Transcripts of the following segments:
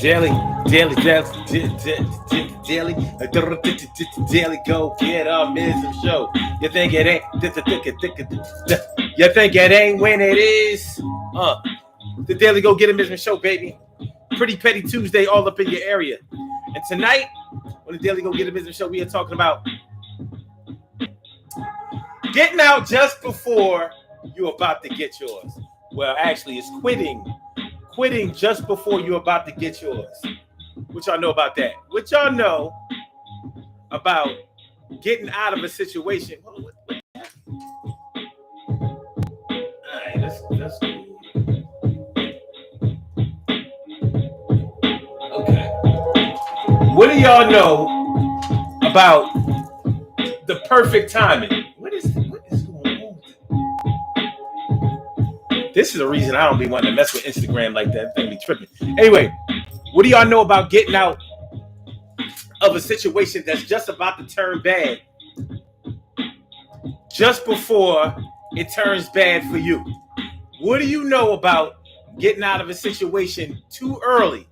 Daily, daily, daily, daily, go get up, Mism show. You think it ain't? You think it ain't when it is? The Daily Go Get It Mism show, baby. Pretty Petty Tuesday, all up in your area. And tonight, on the Daily Go Get It Mism show, we are talking about getting out just before you're about to get yours. Well, actually, it's quitting just before you're about to get yours. What y'all know about that? What y'all know about getting out of a situation? What all right, that's cool. Okay. What do y'all know about the perfect timing? What is going on? This is the reason I don't be wanting to mess with Instagram like that. Thing be tripping. Anyway, what do y'all know about getting out of a situation that's just about to turn bad? Just before it turns bad for you. What do you know about getting out of a situation too early?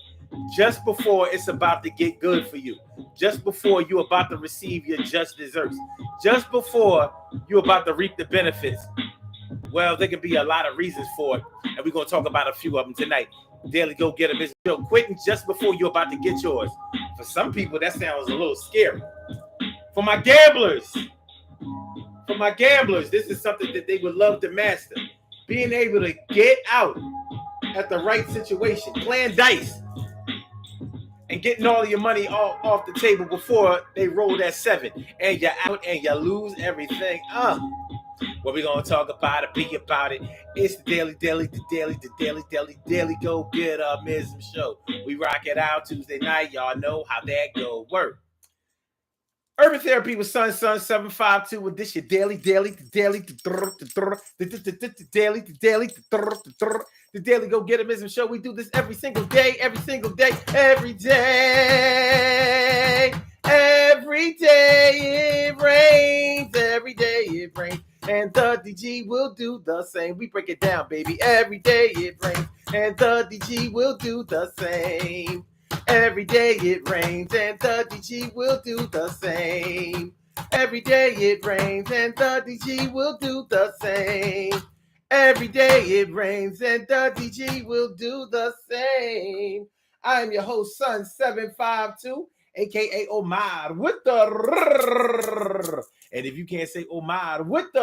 Just before it's about to get good for you. Just before you're about to receive your just desserts. Just before you're about to reap the benefits. Well, there can be a lot of reasons for it, and we're going to talk about a few of them tonight. Daily Go Get It, Mr. Quitting just before you're about to get yours. For some people, that sounds a little scary. For my gamblers, this is something that they would love to master. Being able to get out at the right situation, playing dice, and getting all of your money off the table before they roll that 7, and you're out and you lose everything. What we gonna talk about it, be about it. It's the daily Go Get Up Mism show. We rock it out Tuesday night. Y'all know how that go work. Urban Therapy with Sun 752 with this your daily, the Daily Go Get It Mism show. We do this every single day. Every day it rains. And the DG will do the same. We break it down, baby. Every day it rains. And the DG will do the same. Every day it rains. And the DG will do the same. Every day it rains. And the DG will do the same. Every day it rains. And the DG will do the same. I am your host, Sun 752. AKA Omar with the and if you can't say Omar with the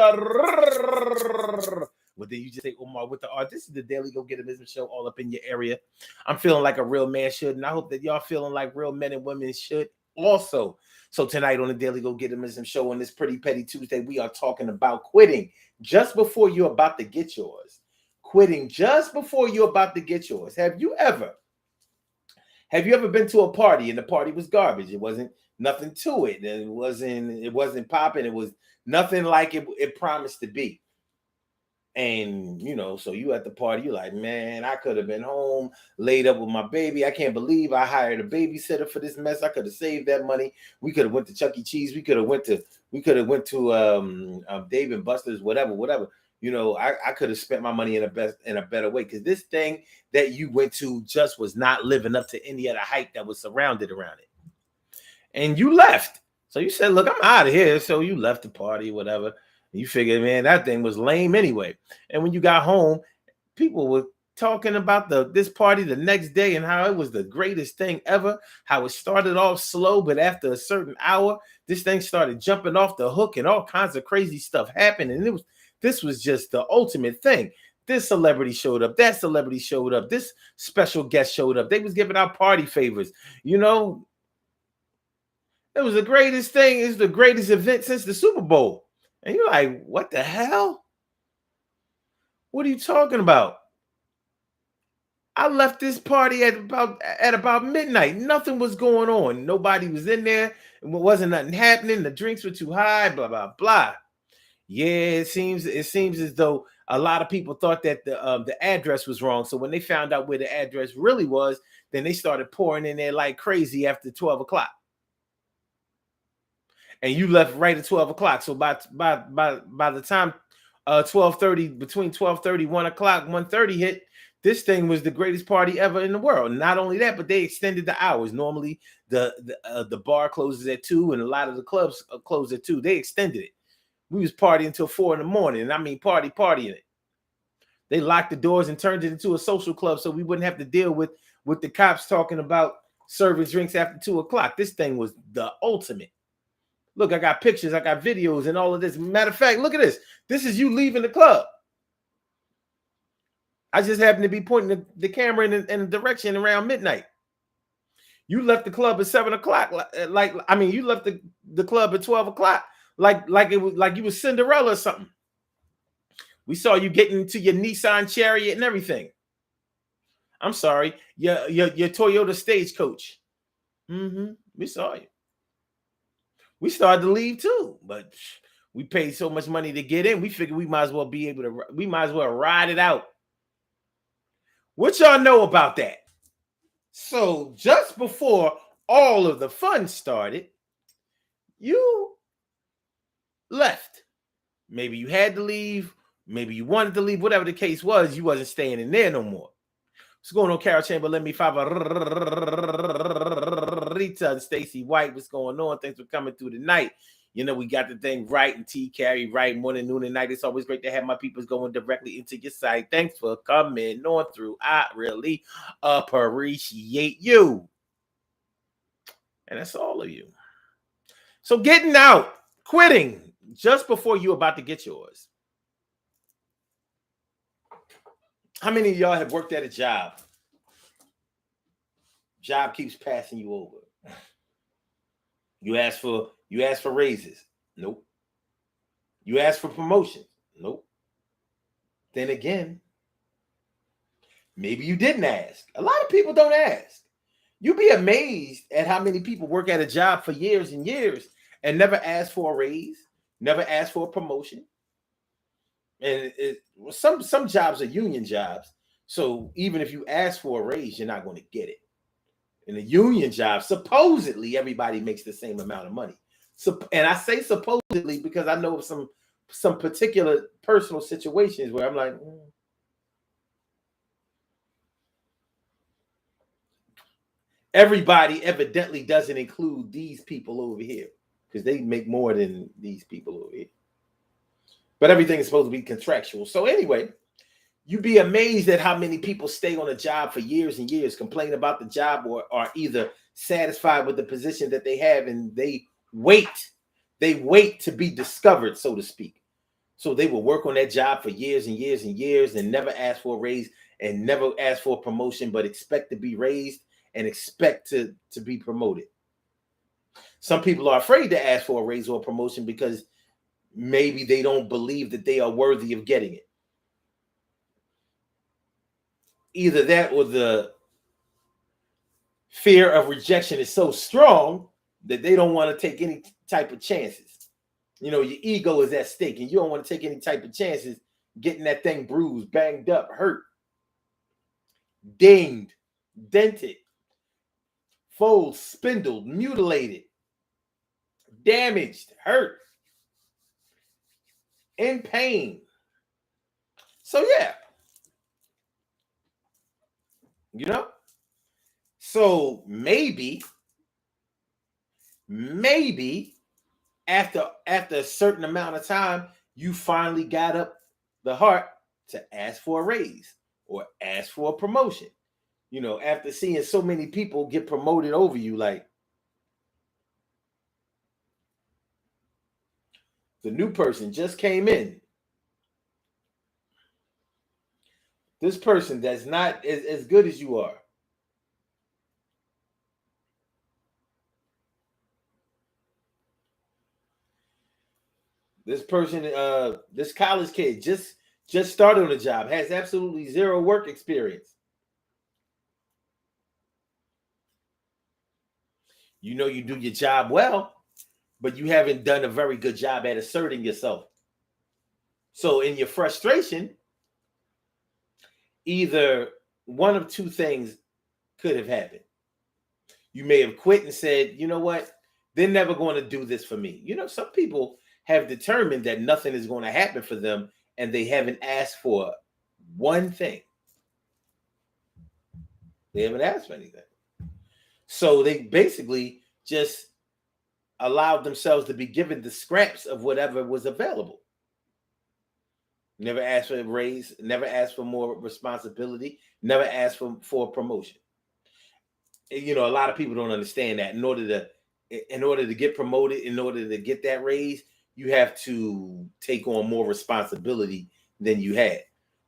well, then you just say Omar with the R. This is the Daily Go Get It Business show all up in your area. I'm feeling like a real man should, and I hope that y'all feeling like real men and women should also. So tonight on the Daily Go Get It Business show on this Pretty Petty Tuesday, we are talking about quitting just before you're about to get yours. Quitting just before you're about to get yours. Have you ever been to a party and the party was garbage? It wasn't nothing to it. It wasn't popping. It was nothing like it promised to be. And, so you at the party, you're like, man, I could have been home, laid up with my baby. I can't believe I hired a babysitter for this mess. I could have saved that money. We could have went to Chuck E. Cheese. We could have went to Dave and Buster's, whatever. I could have spent my money in a better way, because this thing that you went to just was not living up to any of the hype that was surrounded around it. And you left. So you said, look, I'm out of here. So you left the party, whatever. You figured, man, that thing was lame anyway. And when you got home, people were talking about this party the next day and how it was the greatest thing ever, how it started off slow, but after a certain hour, this thing started jumping off the hook and all kinds of crazy stuff happened. And this was just the ultimate thing. This celebrity showed up. That celebrity showed up. This special guest showed up. They was giving out party favors. It was the greatest thing. It's the greatest event since the Super Bowl. And you're like, what the hell? What are you talking about? I left this party at about midnight. Nothing was going on. Nobody was in there. It wasn't nothing happening. The drinks were too high, blah, blah, blah. Yeah, it seems as though a lot of people thought that the address was wrong. So when they found out where the address really was, then they started pouring in there like crazy after 12 o'clock. And you left right at 12 o'clock. So by the time 12:30, between 12:30, 1 o'clock, 1:30 hit, This thing was the greatest party ever in the world. Not only that, but they extended the hours. Normally, the bar closes at 2, and a lot of the clubs close at 2. They extended it. We was partying until 4 in the morning, and I mean partying it. They locked the doors and turned it into a social club, so we wouldn't have to deal with the cops talking about serving drinks after 2 o'clock. This thing was the ultimate. Look, I got pictures, I got videos, and all of this. Matter of fact, look at this. This is you leaving the club. I just happened to be pointing the camera in a direction around midnight. You left the club at 7 o'clock. You left the club at 12 o'clock. Like it was like you was Cinderella or something. We saw you getting into your Nissan Chariot and everything. I'm sorry, your Toyota Stagecoach. We saw you. We started to leave too, but we paid so much money to get in. We figured we might as well ride it out. What y'all know about that? So just before all of the fun started, you left. Maybe you had to leave. Maybe you wanted to leave. Whatever the case was, you wasn't staying in there no more. What's going on, Carol Chamber? Let me Rita and Stacy White. What's going on? Thanks for coming through tonight. You know, we got the thing right and T Carry right morning, noon, and night. It's always great to have my people going directly into your site. Thanks for coming on through. I really appreciate you. And that's all of you. So getting out, quitting just before you're about to get yours. How many of y'all have worked at a job? Job keeps passing you over. You ask for raises. Nope. You ask for promotions. Nope. Then again, maybe you didn't ask. A lot of people don't ask. You'd be amazed at how many people work at a job for years and years and never ask for a raise, never ask for a promotion. And some jobs are union jobs. So even if you ask for a raise, you're not going to get it. In a union job, supposedly everybody makes the same amount of money. So, and I say supposedly because I know of some particular personal situations where I'm like, everybody evidently doesn't include these people over here because they make more than these people over here. But everything is supposed to be contractual. So anyway, you'd be amazed at how many people stay on a job for years and years, complain about the job, or are either satisfied with the position that they have, and they wait to be discovered, so to speak. So they will work on that job for years and years and years and never ask for a raise and never ask for a promotion, but expect to be raised and expect to be promoted. Some people are afraid to ask for a raise or a promotion because maybe they don't believe that they are worthy of getting it. Either that or the fear of rejection is so strong that they don't want to take any type of chances. You know, your ego is at stake and you don't want to take any type of chances getting that thing bruised, banged up, hurt, dinged, dented, folded, spindled, mutilated, damaged, hurt, in pain. So yeah. You know? So maybe after a certain amount of time, you finally got up the heart to ask for a raise or ask for a promotion. You know, after seeing so many people get promoted over you, like the new person just came in. This person that's not as good as you are. This person, this college kid just started on a job, has absolutely zero work experience. You know you do your job well, but you haven't done a very good job at asserting yourself. So in your frustration, either one of two things could have happened. You may have quit and said, you know what? They're never going to do this for me. You know, some people have determined that nothing is going to happen for them and they haven't asked for one thing. They haven't asked for anything. So they basically just allowed themselves to be given the scraps of whatever was available. Never asked for a raise, never asked for more responsibility, never asked for a promotion. You know, a lot of people don't understand that. In order to get promoted, in order to get that raise, you have to take on more responsibility than you had.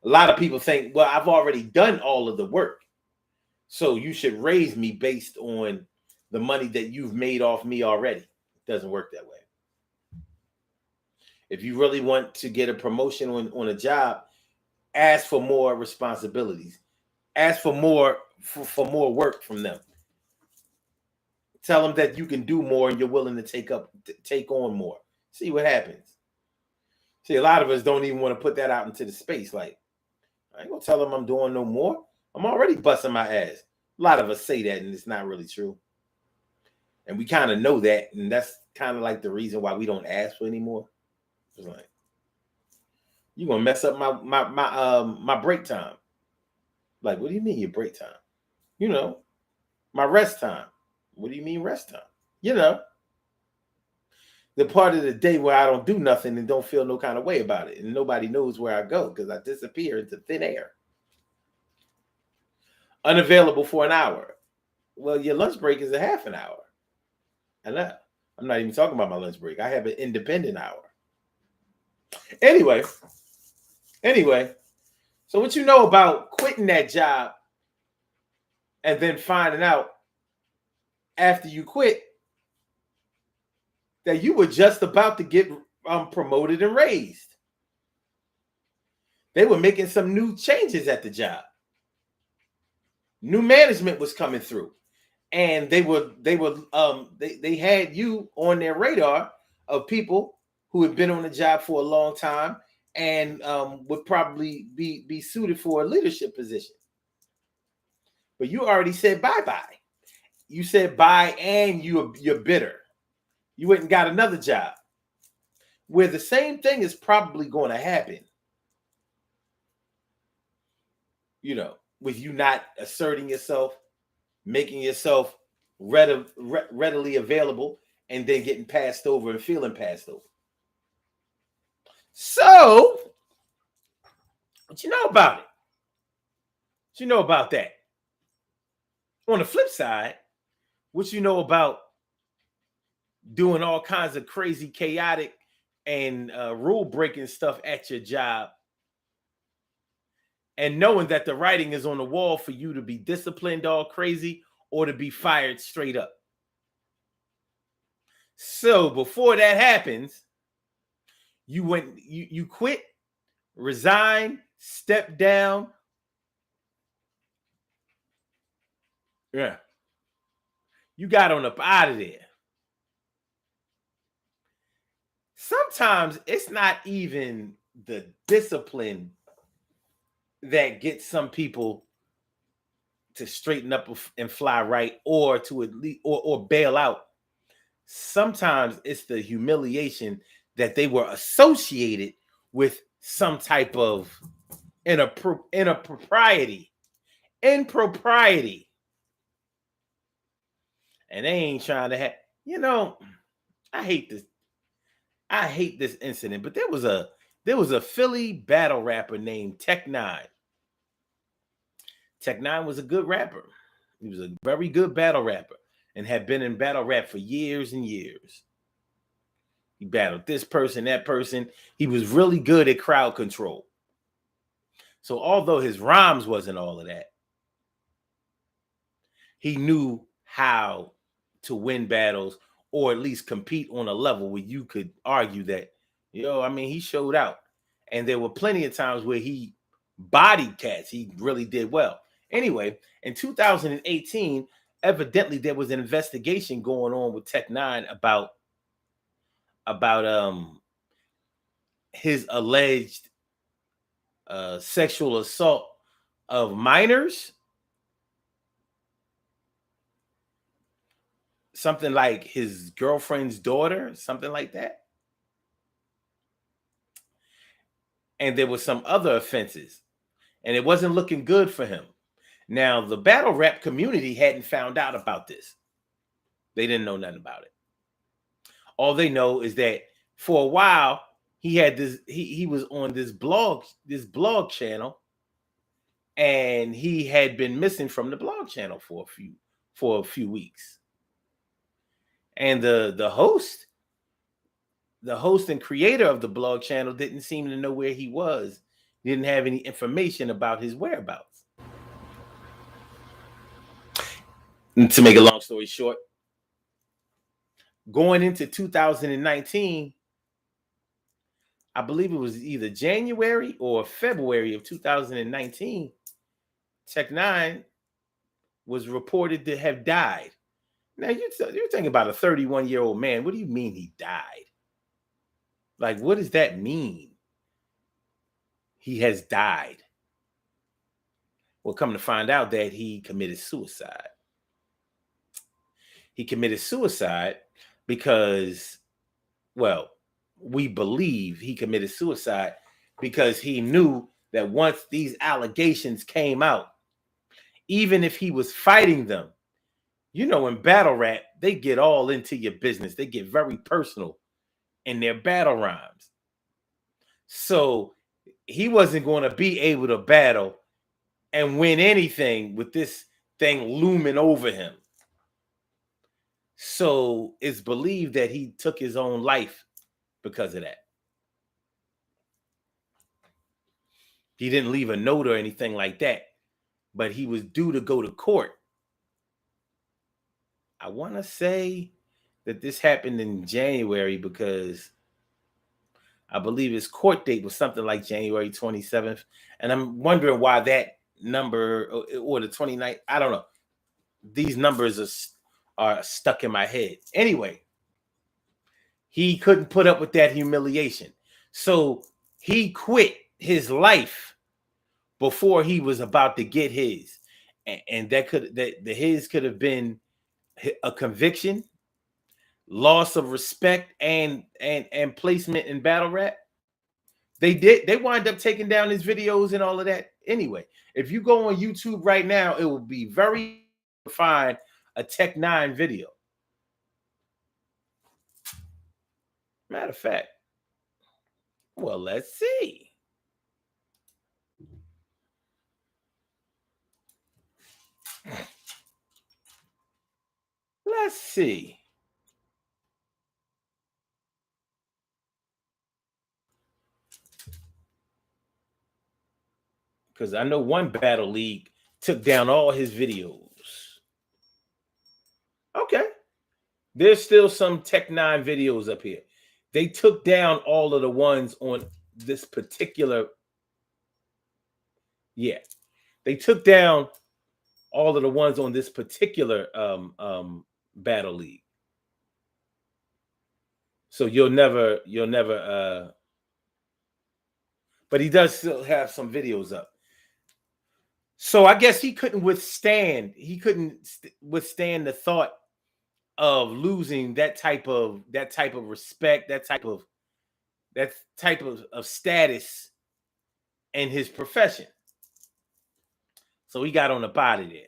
A lot of people think, well, I've already done all of the work, so you should raise me based on the money that you've made off me already. It doesn't work that way. If you really want to get a promotion on a job, ask for more responsibilities. Ask for more more work from them. Tell them that you can do more and you're willing to take on more. See what happens. See, a lot of us don't even want to put that out into the space. Like, I ain't gonna tell them I'm doing no more. I'm already busting my ass. A lot of us say that, and it's not really true. And we kind of know that, and that's kind of like the reason why we don't ask for anymore. It's like, you're gonna mess up my break time. Like, what do you mean your break time? You know, my rest time. What do you mean rest time? You know, the part of the day where I don't do nothing and don't feel no kind of way about it, and nobody knows where I go because I disappear into thin air. Unavailable for an hour. Well, your lunch break is a half an hour. And I'm not even talking about my lunch break. I have an independent hour. Anyway, so what you know about quitting that job and then finding out after you quit that you were just about to get promoted and raised. They were making some new changes at the job. New management was coming through, and they had you on their radar of people who had been on the job for a long time and would probably be suited for a leadership position. But you already said bye-bye. You said bye, and you're bitter. You went and got another job where the same thing is probably going to happen. You know, with you not asserting yourself, making yourself readily available, and then getting passed over and feeling passed over. So, what you know about it? What you know about that? On the flip side, what you know about doing all kinds of crazy, chaotic, and rule-breaking stuff at your job, and knowing that the writing is on the wall for you to be disciplined all crazy or to be fired straight up. So before that happens, you quit, resign, step down. Yeah. You got on up out of there. Sometimes it's not even the discipline that gets some people to straighten up and fly right, or to at least or bail out. Sometimes it's the humiliation that they were associated with some type of impropriety, and they ain't trying to have. You know, I hate this incident, but there was a Philly battle rapper named Tech N9ne. Tech N9ne was a good rapper. He was a very good battle rapper and had been in battle rap for years and years. He battled this person, that person. He was really good at crowd control. So although his rhymes wasn't all of that, he knew how to win battles, or at least compete on a level where you could argue that, he showed out. And there were plenty of times where he bodied cats. He really did well. Anyway, in 2018, evidently there was an investigation going on with Tech N9ne about his alleged sexual assault of minors. Something like his girlfriend's daughter, something like that. And there were some other offenses, and it wasn't looking good for him. Now, the battle rap community hadn't found out about this. They didn't know nothing about it. All they know is that for a while he had this. He was on this blog channel, and he had been missing from the blog channel for a few weeks. And the host and creator of the blog channel didn't seem to know where he was. Didn't have any information about his whereabouts. And to make a long story short, going into 2019, I believe it was either January or February of 2019, Tech-N9ne was reported to have died. Now, you're thinking about a 31-year-old man. What do you mean he died? Like, what does that mean? He has died. Well, come to find out that he committed suicide. He committed suicide because, well, we believe he committed suicide because he knew that once these allegations came out, even if he was fighting them, you know, in battle rap, they get all into your business. They get very personal in their battle rhymes. So he wasn't going to be able to battle and win anything with this thing looming over him. So it's believed that he took his own life because of that. He didn't leave a note or anything like that, but he was due to go to court. I want to say that this happened in January because I believe his court date was something like January 27th. And I'm wondering why that number or the 29th, I don't know. These numbers are stuck in my head. Anyway, he couldn't put up with that humiliation. So he quit his life before he was about to get his. And his could have been a conviction, loss of respect, and placement in battle rap. They wind up taking down his videos and all of that. Anyway, if you go on YouTube right now, it will be very to find a Tech-N9ne video. Matter of fact, well, let's see. Let's see. Because I know one battle league took down all his videos. Okay. There's still some Tech-N9ne videos up here. They took down all of the ones on this particular. Yeah. They took down all of the ones on this particular battle league. So you'll never but he does still have some videos up. So I guess he couldn't withstand the thought of losing that type of respect, that type of status in his profession. So he got on the body there.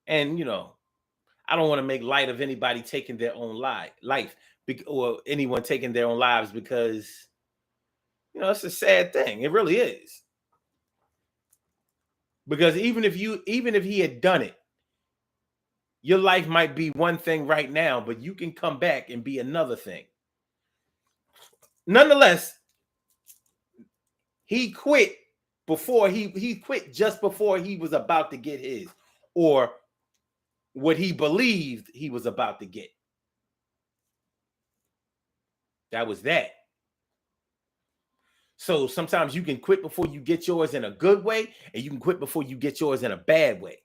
And you know, I don't want to make light of anybody taking their own life or anyone taking their own lives because, you know, it's a sad thing. It really is. Because even if he had done it, your life might be one thing right now, but you can come back and be another thing. Nonetheless, he quit before he quit just before he was about to get his, or what he believed he was about to get. That was that. So sometimes you can quit before you get yours in a good way, and you can quit before you get yours in a bad way.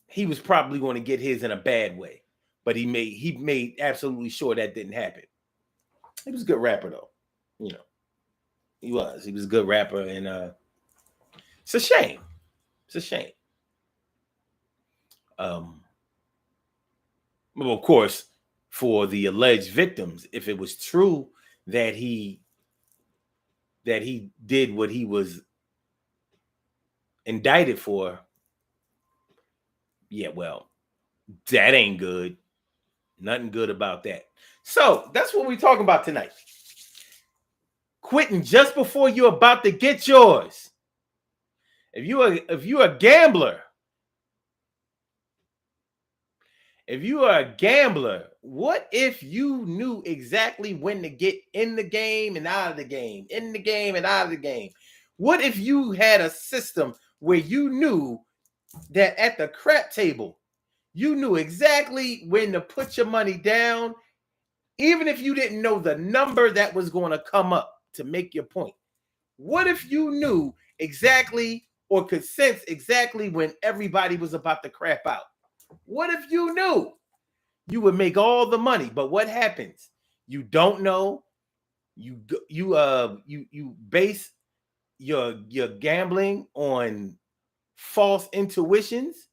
He was probably going to get his in a bad way, but he made absolutely sure that didn't happen. He was a good rapper, though. You know, he was a good rapper, and it's a shame. It's a shame. Well, of course, for the alleged victims, if it was true that he did what he was indicted for, yeah, well, that ain't good. Nothing good about that. So that's what we're talking about tonight. Quitting just before you're about to get yours. If you're a gambler, what if you knew exactly when to get in the game and out of the game, in the game and out of the game? What if you had a system where you knew that at the crap table, you knew exactly when to put your money down, even if you didn't know the number that was going to come up to make your point? What if you knew exactly or could sense exactly when everybody was about to crap out? What if you knew? You would make all the money, but what happens? You don't know. You base your gambling on false intuitions,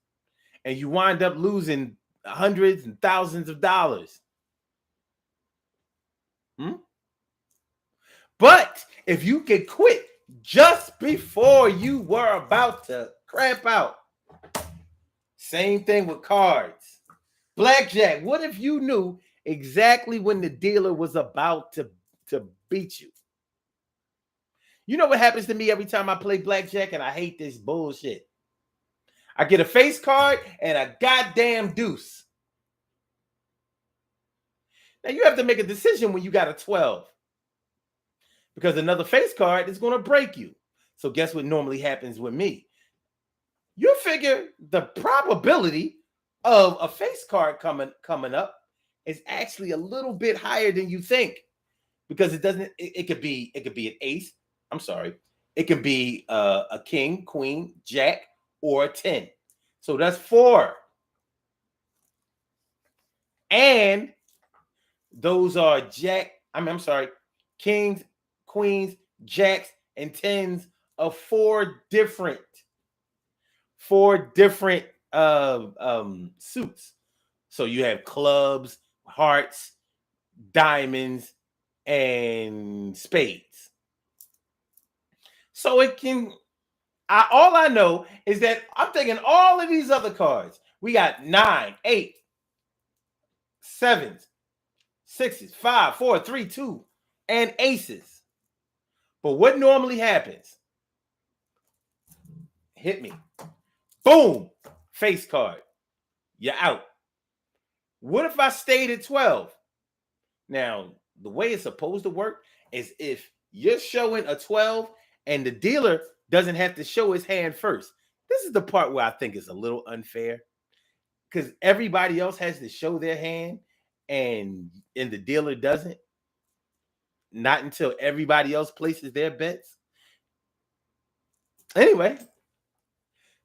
and you wind up losing hundreds and thousands of dollars. But if you could quit just before you were about to crap out, same thing with cards. Blackjack, what if you knew exactly when the dealer was about to beat you? You know what happens to me every time I play blackjack, and I hate this bullshit. I get a face card and a goddamn deuce. Now you have to make a decision when you got a 12, because another face card is going to break you. So guess what normally happens with me? You figure the probability of a face card coming up is actually a little bit higher than you think, because it could be an ace. I'm sorry. It can be a king, queen, jack, or a 10. So that's 4. And those are kings, queens, jacks, and 10s of 4 different suits. So you have clubs, hearts, diamonds, and spades. So all I know is that I'm taking all of these other cards. We got 9, 8, 7s, 6s, 5, 4, 3, 2, and aces. But what normally happens? Hit me. Boom. Face card. You're out. What if I stayed at 12? Now, the way it's supposed to work is if you're showing a 12 and the dealer doesn't have to show his hand first. This is the part where I think is a little unfair, because everybody else has to show their hand and the dealer doesn't. Not until everybody else places their bets. Anyway,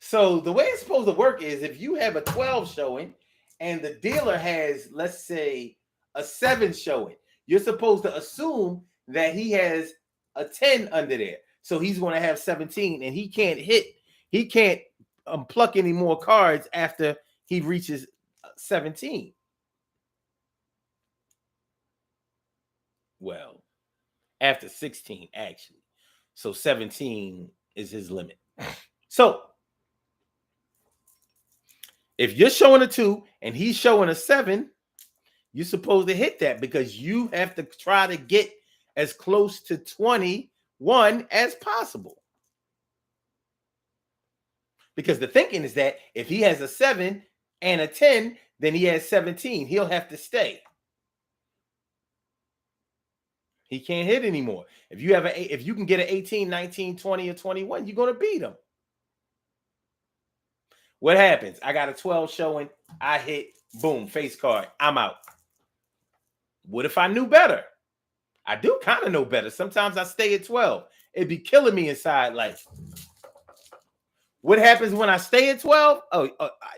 so the way it's supposed to work is if you have a 12 showing and the dealer has, let's say, a 7 showing, you're supposed to assume that he has a 10 under there. So he's going to have 17, and he can't pluck any more cards after he reaches 17. Well, after 16, actually. So 17 is his limit. So if you're showing a 2 and he's showing a 7, you're supposed to hit that, because you have to try to get as close to 21 as possible. Because the thinking is that if he has a 7 and a 10, then he has 17. He'll have to stay. He can't hit anymore. If you can get an 18, 19, 20, or 21, you're going to beat him. What happens? I got a 12 showing. I hit. Boom. Face card. I'm out. What if I knew better? I do kind of know better. Sometimes I stay at 12. It'd be killing me inside. Like, what happens when I stay at 12?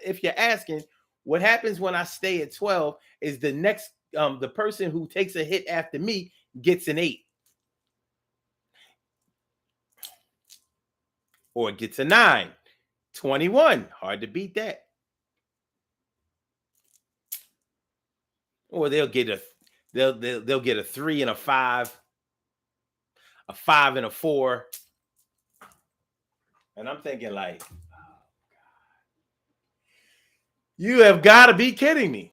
If you're asking, what happens when I stay at 12 is the next, the person who takes a hit after me gets an 8. Or it gets a 9. 21. Hard to beat that. Or they'll get a 3 and a 5, a 5 and a 4. And I'm thinking like, you have got to be kidding me.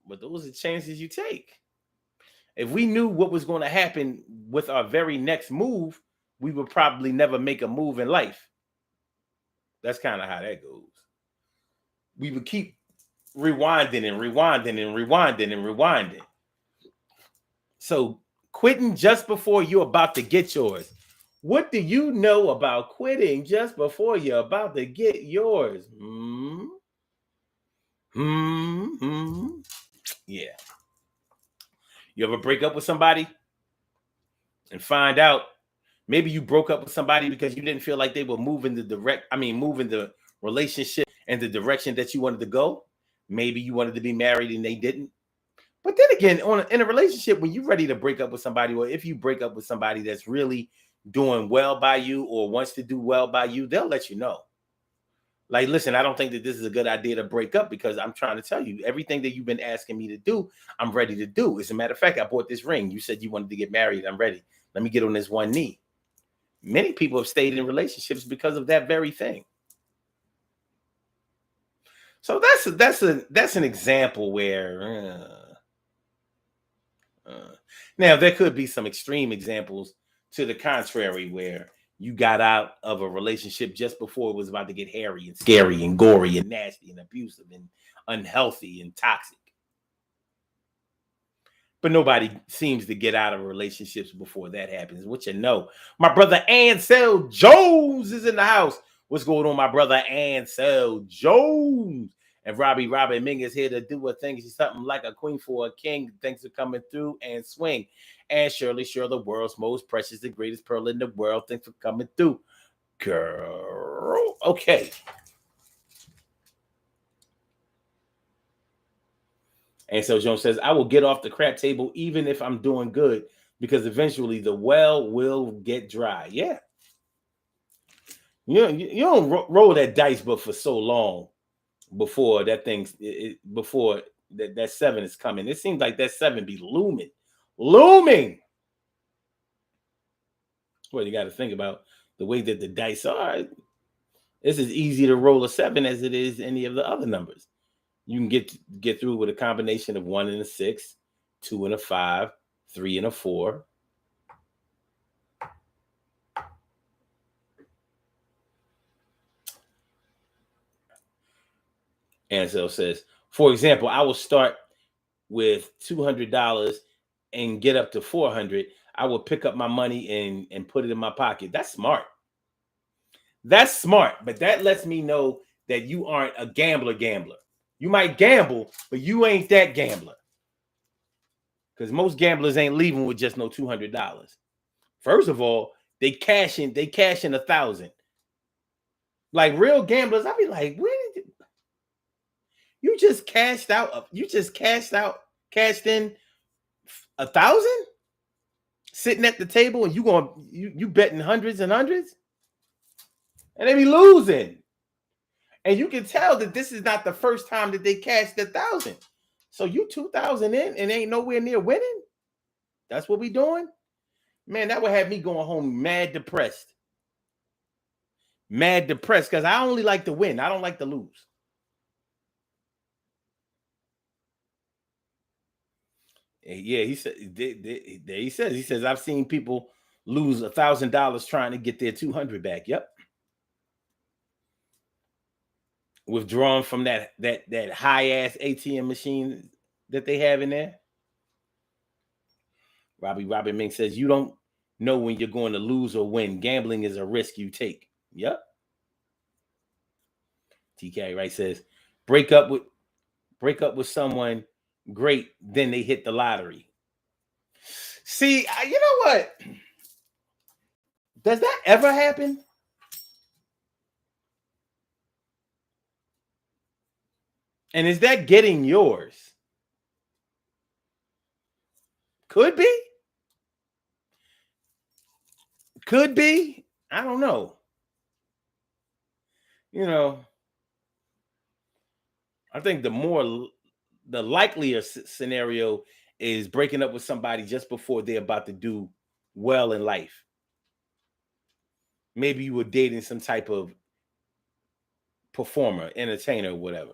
But those are chances you take. If we knew what was going to happen with our very next move, we would probably never make a move in life. That's kind of how that goes. We would keep rewinding and rewinding and rewinding and rewinding. So quitting just before you're about to get yours. What do you know about quitting just before you're about to get yours? Yeah. You ever break up with somebody and find out maybe you broke up with somebody because you didn't feel like they were moving the relationship in the direction that you wanted to go? Maybe you wanted to be married and they didn't. But then again, in a relationship, when you're ready to break up with somebody, or if you break up with somebody that's really doing well by you or wants to do well by you, they'll let you know. Like, listen, I don't think that this is a good idea to break up because I'm trying to tell you everything that you've been asking me to do, I'm ready to do. As a matter of fact, I bought this ring. You said you wanted to get married. I'm ready. Let me get on this one knee. Many people have stayed in relationships because of that very thing. So that's an example where now there could be some extreme examples to the contrary where you got out of a relationship just before it was about to get hairy and scary and gory and nasty and abusive and unhealthy and toxic. But nobody seems to get out of relationships before that happens. What you know? My brother Ansel Jones is in the house. What's going on, my brother Ansel Jones? And Robbie Ming is here to do a thing. She's something like a queen for a king. Thanks for coming through and swing. And Shirley, the world's most precious, the greatest pearl in the world. Thanks for coming through, girl. Okay. And so Jones says, I will get off the crap table even if I'm doing good because eventually the well will get dry. Yeah. You don't roll that dice but for so long before that before that 7 is coming. It seems like that 7 be looming. Well, you got to think about the way that the dice are. It's as easy to roll a 7 as it is any of the other numbers. You can get through with a combination of 1 and a 6, 2 and a 5, 3 and a 4. Ansel says, for example, I will start with $200 and get up to $400. I will pick up my money and put it in my pocket. That's smart. But that lets me know that you aren't a gambler. You might gamble, but you ain't that gambler. Because most gamblers ain't leaving with just no $200. First of all, they cash in 1,000. Like real gamblers, I'd be like, where did you just cashed out? You just cashed in 1,000 sitting at the table, and you betting hundreds and hundreds, and they be losing. And you can tell that this is not the first time that they cashed 1,000. So you 2,000 in and ain't nowhere near winning. That's what we doing, man. That would have me going home mad depressed because I only like to win. I don't like to lose. Yeah, he said. He says I've seen people lose $1,000 trying to get their 200 back. Yep, withdrawn from that high ass ATM machine that they have in there. Robbie Ming says you don't know when you're going to lose or win. Gambling is a risk you take. Yep. TK Wright says break up with someone great, then they hit the lottery. See, you know what? Does that ever happen? And is that getting yours? Could be. Could be. I don't know. You know, I think the likelier scenario is breaking up with somebody just before they're about to do well in life. maybe you were dating some type of performer, entertainer, whatever.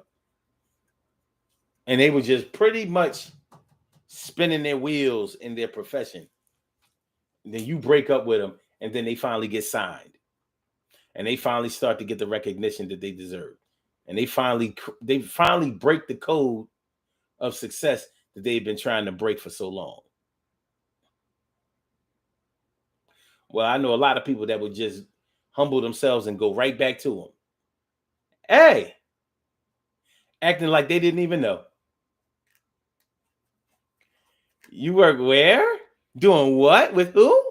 And they were just pretty much spinning their wheels in their profession. And then you break up with them, and then they finally get signed. And they finally start to get the recognition that they deserve. And they finally break the code of success that they've been trying to break for so long. Well, I know a lot of people that would just humble themselves and go right back to them. Hey, acting like they didn't even know. You work where? Doing what? With who?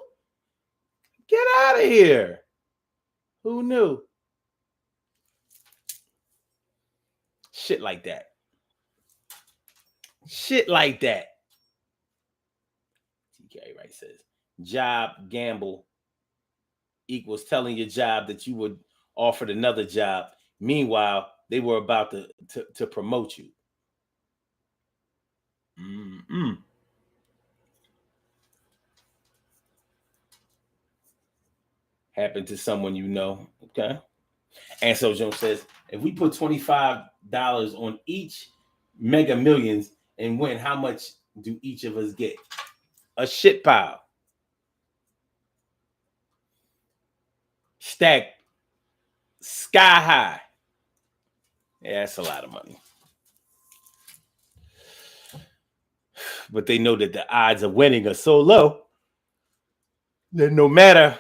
Get out of here. Who knew? Shit like that. Shit like that. TK Wright says, job gamble equals telling your job that you were offered another job. Meanwhile, they were about to promote you. Happened to someone you know. Okay. And so Jones says, if we put $25 on each Mega Millions and win, how much do each of us get? A shit pile. Stacked sky high. Yeah, that's a lot of money. But they know that the odds of winning are so low that no matter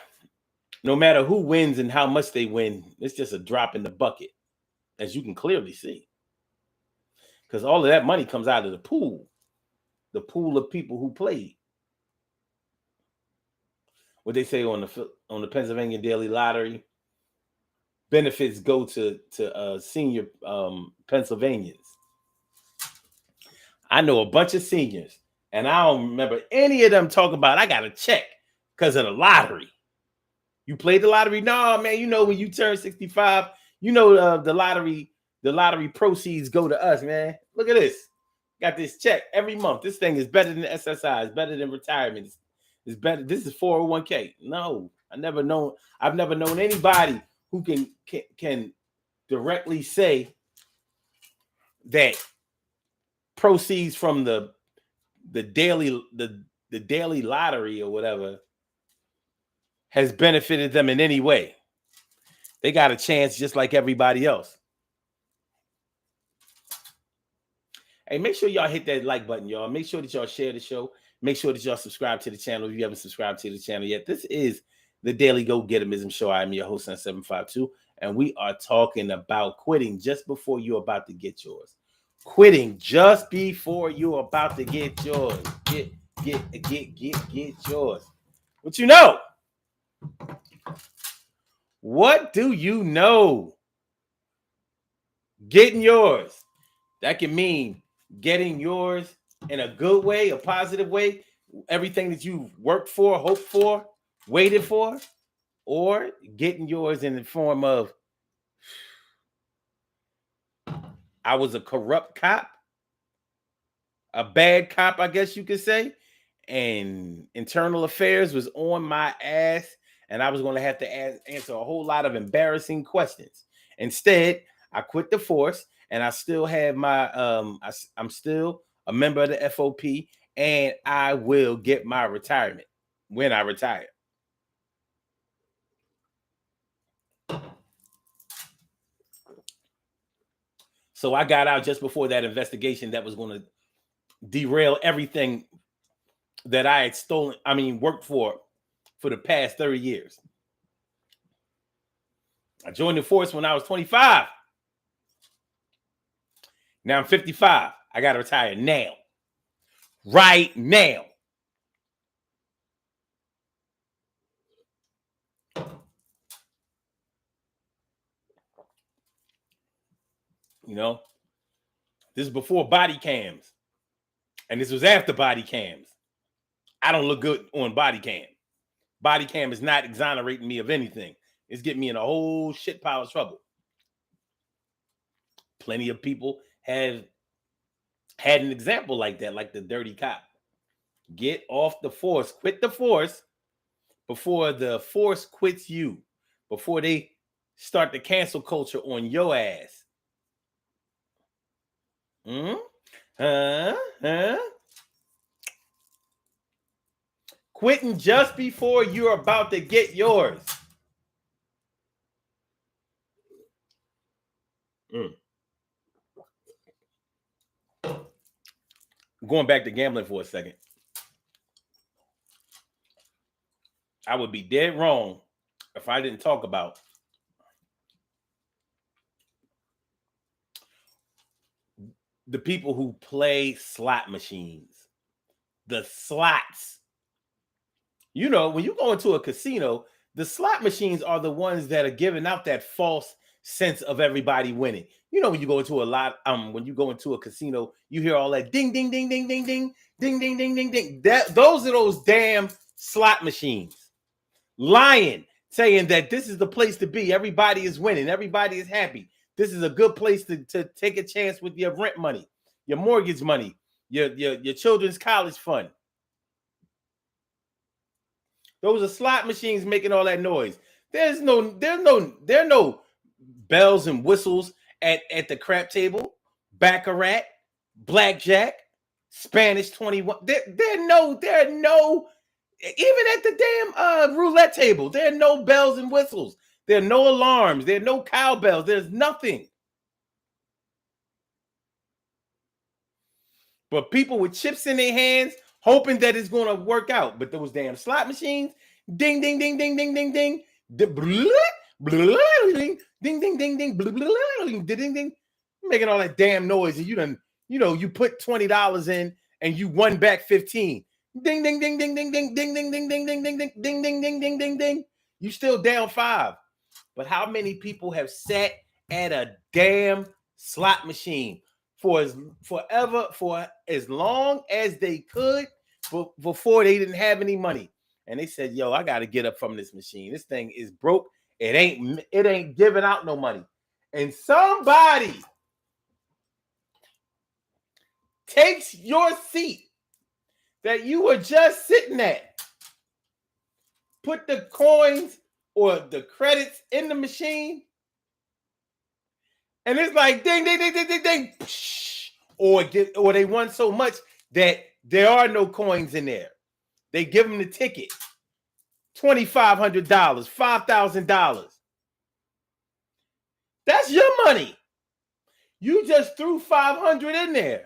who wins and how much they win, it's just a drop in the bucket, as you can clearly see. Because all of that money comes out of the pool of people who played. What they say on the Pennsylvania Daily Lottery, benefits go to senior Pennsylvanians. I know a bunch of seniors, and I don't remember any of them talking about I got a check because of the lottery. You played the lottery? No, man. You know when you turn 65, you know the lottery proceeds go to us, man. Look at this. Got this check every month. This thing is better than SSI. It's better than retirement. It's better. This is 401k. No, I've never known anybody who can directly say that proceeds from the daily lottery or whatever has benefited them in any way. They got a chance just like everybody else. Hey, make sure y'all hit that like button, y'all. Make sure that y'all share the show. Make sure that y'all subscribe to the channel if you haven't subscribed to the channel yet. This is the Daily Go Getimism Show. I'm your host, Sun752, and we are talking about quitting just before you're about to get yours. Quitting just before you're about to get yours. Get yours. What you know? What do you know? Getting yours. That can mean getting yours in a good way, a positive way, everything that you've worked for, hoped for, waited for, or getting yours in the form of I was a corrupt cop, a bad cop, I guess you could say, and internal affairs was on my ass, and I was going to have to answer a whole lot of embarrassing questions. Instead, I quit the force, and I still have my I'm still a member of the FOP, and I will get my retirement when I retire. So I got out just before that investigation that was going to derail everything that I had worked for the past 30 years. I joined the force when I was 25. Now I'm 55. I got to retire now. Right now. You know, this is before body cams. And this was after body cams. I don't look good on body cam. Body cam is not exonerating me of anything. It's getting me in a whole shit pile of trouble. Plenty of people have had an example like that, like the dirty cop. Get off the force. Quit the force before the force quits you. before they start the cancel culture on your ass. Quitting just before you're about to get yours. Going back to gambling for a second. I would be dead wrong if I didn't talk about the people who play slot machines. The slots. You know, when you go into a casino, the slot machines are the ones that are giving out that false sense of everybody winning. You know, when you go into when you go into a casino, you hear all that ding, ding, ding, ding, ding, ding, ding, ding, ding, ding, ding. Those are those damn slot machines. Lying, saying that this is the place to be. Everybody is winning. Everybody is happy. This is a good place to take a chance with your rent money, your mortgage money, your children's college fund. Those are slot machines making all that noise. There's no bells and whistles at the crap table, baccarat, blackjack, Spanish 21. There are no even at the damn roulette table. There are no bells and whistles. There are no alarms. There are no cowbells. There's nothing. But people with chips in their hands, hoping that it's going to work out. But those damn slot machines, ding, ding, ding, ding, ding, ding, ding, ding, ding, ding, ding, ding, ding, ding, ding, making all that damn noise. And you put $20 in and you won back 15. Ding, ding, ding, ding, ding, ding, ding, ding, ding, ding, ding, ding, ding, ding, ding, ding, ding, ding, ding. You still down 5. But how many people have sat at a damn slot machine for as long as they could before they didn't have any money? And they said, yo, I got to get up from this machine. This thing is broke. It ain't giving out no money. And somebody takes your seat that you were just sitting at, put the coins or the credits in the machine, and it's like ding, ding, ding, ding, ding, ding, or they won so much that there are no coins in there. They give them the ticket, $2,500, $5,000. That's your money. You just threw 500 in there.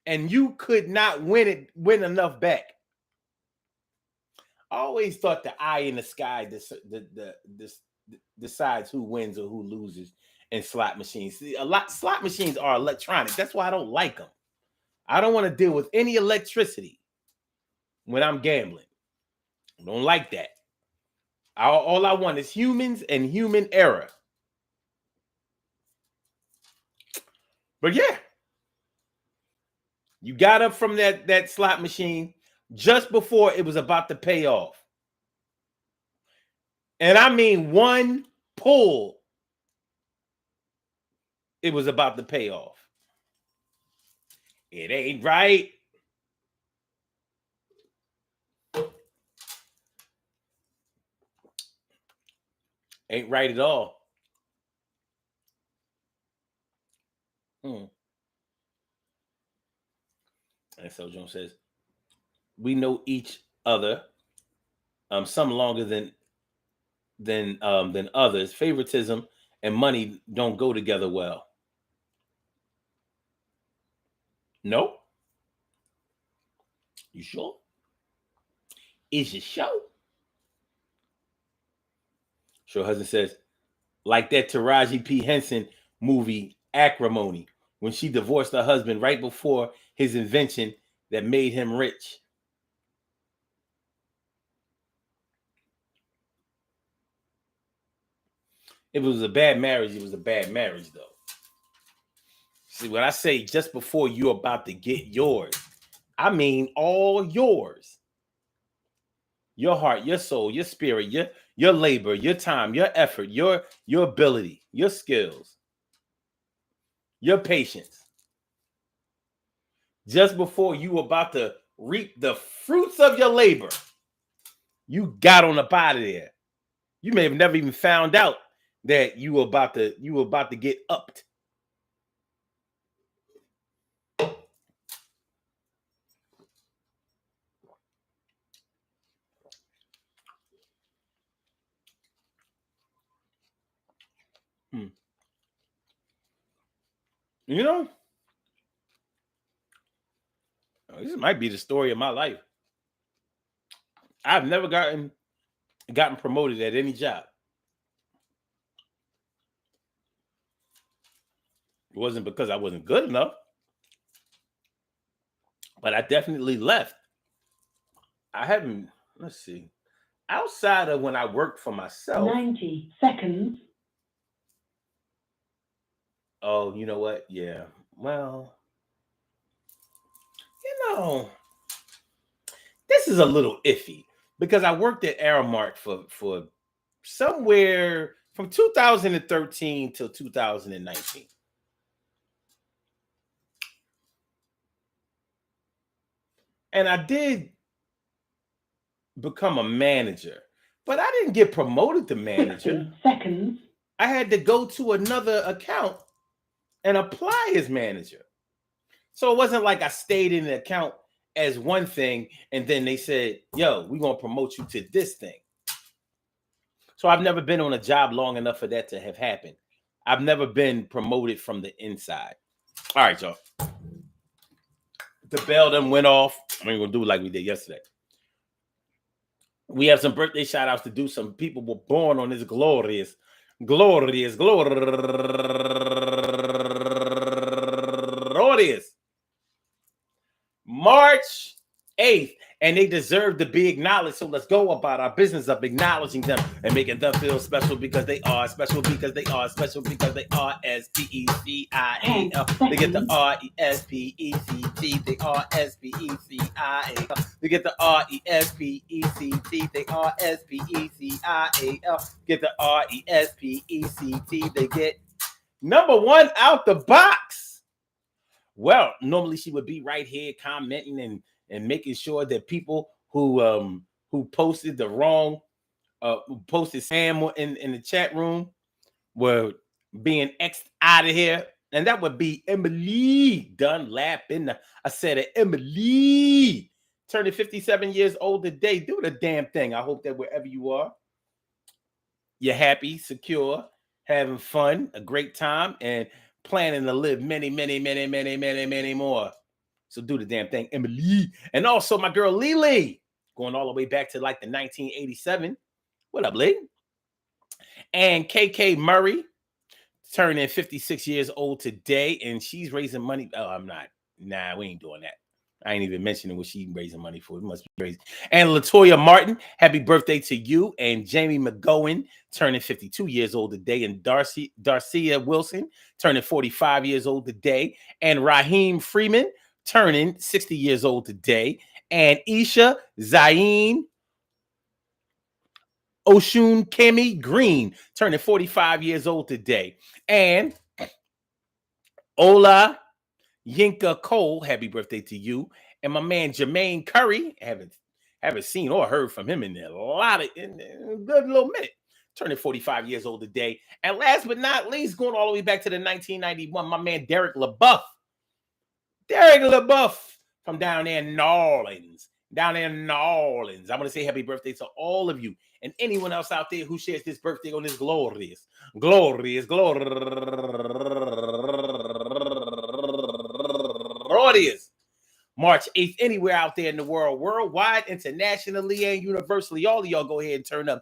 And you could not win enough back. I always thought the eye in the sky decides who wins or who loses in slot machines. See, slot machines are electronic. That's why I don't like them. I don't want to deal with any electricity when I'm gambling. I don't like that. All I want is humans and human error. But yeah. You got up from that slot machine just before it was about to pay off. And I mean one pull, it was about to pay off. It ain't right. Ain't right at all. And so Jones says, we know each other, some longer than others. Favoritism and money don't go together well. No? You sure? Is you sure? Sure husband says, like that Taraji P. Henson movie, Acrimony, when she divorced her husband right before his invention that made him rich. If it was a bad marriage, it was a bad marriage, though. See, when I say just before you're about to get yours, I mean all yours. Your heart, your soul, your spirit, your labor, your time, your effort, your ability, your skills, your patience. Just before you about to reap the fruits of your labor, you got on up out of there. You may have never even found out that you were about to get upped. You know, this might be the story of my life. I've never gotten promoted at any job. It wasn't because I wasn't good enough, but I definitely left. I haven't, let's see, outside of when I worked for myself. 90 seconds. Oh, you know what? Yeah. Well, this is a little iffy because I worked at Aramark for somewhere from 2013 till 2019. And I did become a manager, but I didn't get promoted to manager. 60 seconds. I had to go to another account and apply as manager. So it wasn't like I stayed in the account as one thing and then they said, yo, we're going to promote you to this thing. So I've never been on a job long enough for that to have happened. I've never been promoted from the inside. All right, y'all. The bell done went off. We ain't going to do it like we did yesterday. We have some birthday shout outs to do. Some people were born on this glorious March 8th, and they deserve to be acknowledged. So let's go about our business of acknowledging them and making them feel special because they are special because they are special because they are S-P-E-C-I-A-L. They get the R-E-S-P-E-C-T. They are S-P-E-C-I-A-L. They get the R-E-S-P-E-C-T. They are S-P-E-C-I-A-L. Get the R-E-S-P-E-C-T. They get number one out the box. Well, normally she would be right here commenting and making sure that people who posted the wrong posted Sam in the chat room were being X'd out of here. And that would be Emily Dunlap I said it, Emily turning 57 years old today. Do the damn thing. I hope that wherever you are, you're happy, secure, having fun, a great time, and planning to live many, many, many, many, many, many more. So do the damn thing, Emily. And also my girl Lily, going all the way back to like the 1987. What up, Lee? And KK Murray, turning 56 years old today, and she's raising money. Oh, I'm not. Nah, we ain't doing that. I ain't even mentioning what she's raising money for. It must be crazy. And Latoya Martin, happy birthday to you. And Jamie McGowan, turning 52 years old today. And Darcia Wilson, turning 45 years old today. And Raheem Freeman, turning 60 years old today. And Isha Zayn Oshun Kemi Green, turning 45 years old today. And Ola Yinka Cole, happy birthday to you. And my man Jermaine Curry, haven't seen or heard from him in a good little minute. Turning 45 years old today. And last but not least, going all the way back to the 1991, my man Derek LaBeouf. Derek LaBeouf from down there in New Orleans. Down there in New Orleans. I want to say happy birthday to all of you and anyone else out there who shares this birthday on this glorious March 8th, anywhere out there in the world, worldwide, internationally, and universally. All of y'all go ahead and turn up.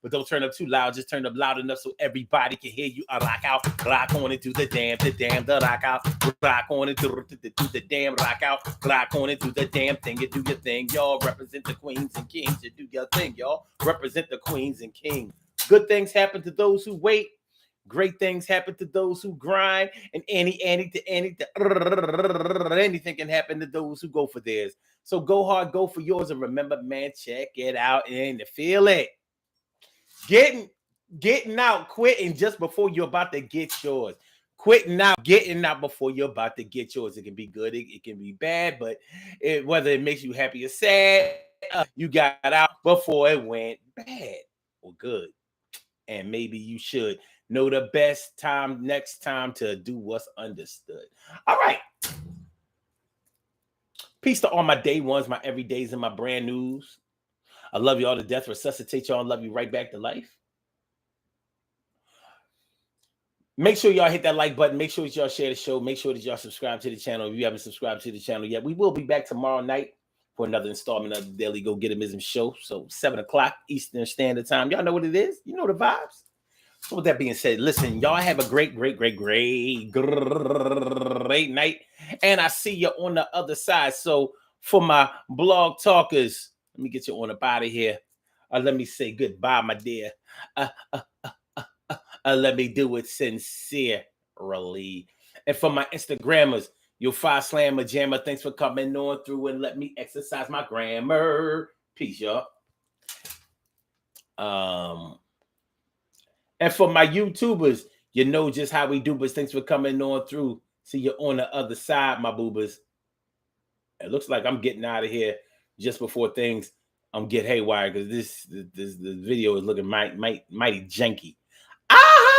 But don't turn up too loud. Just turn up loud enough so everybody can hear you. Rock out, rock on and do the damn, the rock out. Rock on and do the damn, rock out. Rock on and do the damn thing. You do your thing, y'all. Represent the queens and kings. You do your thing, y'all. Represent the queens and kings. Good things happen to those who wait. Great things happen to those who grind, and anything can happen to those who go for theirs. So go hard, go for yours, and remember, man, check it out and feel it. Getting out, quitting just before you're about to get yours. Quitting out, getting out before you're about to get yours. It can be good, it can be bad, but whether it makes you happy or sad, you got out before it went bad or good. and maybe you should know the best time next time to do what's understood. All right. Peace to all my day ones, my everydays, and my brand news. I love you all to death. Resuscitate y'all and love you right back to life. Make sure y'all hit that like button. Make sure that y'all share the show. Make sure that y'all subscribe to the channel if you haven't subscribed to the channel yet. We will be back tomorrow night for another installment of the Daily Go Get 'Emism show. So 7 o'clock Eastern Standard Time. Y'all know what it is. You know the vibes. So with that being said, listen, y'all have a great night. And I see you on the other side. So for my blog talkers, let me get you on up out of here. Let me say goodbye, my dear. Let me do it sincerely. And for my Instagrammers, you'll find Slammer Jammer. Thanks for coming on through and let me exercise my grammar. Peace, y'all. And for my YouTubers, you know just how we do, but thanks for coming on through. See you on the other side, my boobers. It looks like I'm getting out of here just before things get haywire because this the video is looking mighty janky. Ah!